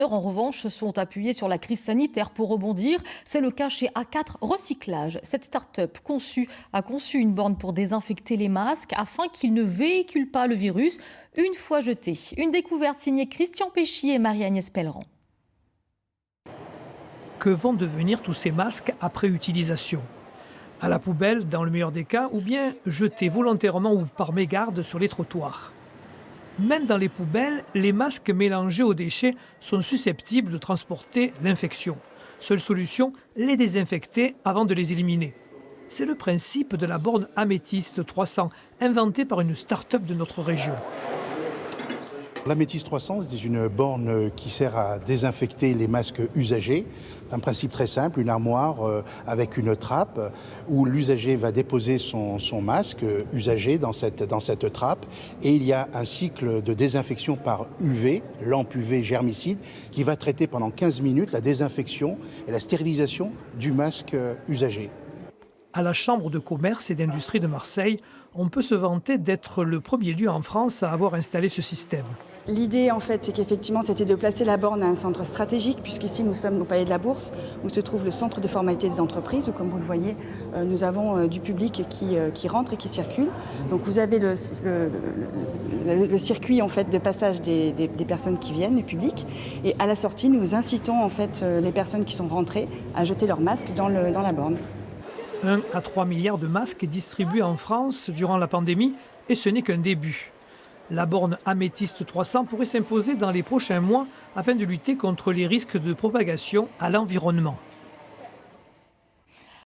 En revanche, se sont appuyés sur la crise sanitaire pour rebondir. C'est le cas chez A4 Recyclage. Cette start-up a conçu une borne pour désinfecter les masques afin qu'ils ne véhiculent pas le virus une fois jetés. Une découverte signée Christian Péchy et Marie-Agnès Pelleran. Que vont devenir tous ces masques après utilisation? À la poubelle, dans le meilleur des cas, ou bien jetés volontairement ou par mégarde sur les trottoirs. Même dans les poubelles, les masques mélangés aux déchets sont susceptibles de transporter l'infection. Seule solution, les désinfecter avant de les éliminer. C'est le principe de la borne Améthyste 300, inventée par une start-up de notre région. L'Améthyste 300, c'est une borne qui sert à désinfecter les masques usagés. Un principe très simple, une armoire avec une trappe où l'usager va déposer son masque usagé dans cette trappe. Et il y a un cycle de désinfection par UV, lampe UV germicide, qui va traiter pendant 15 minutes la désinfection et la stérilisation du masque usagé. À la Chambre de commerce et d'industrie de Marseille, on peut se vanter d'être le premier lieu en France à avoir installé ce système. L'idée, en fait, c'est qu'effectivement, c'était de placer la borne à un centre stratégique, puisqu'ici, nous sommes au Palais de la Bourse, où se trouve le centre de formalité des entreprises, où, comme vous le voyez, nous avons du public qui rentre et qui circule. Donc, vous avez le circuit, en fait, de passage des personnes qui viennent, du public. Et à la sortie, nous incitons, en fait, les personnes qui sont rentrées à jeter leur masque dans la borne. 1 à 3 milliards de masques distribués en France durant la pandémie, et ce n'est qu'un début. La borne Améthyste 300 pourrait s'imposer dans les prochains mois afin de lutter contre les risques de propagation à l'environnement.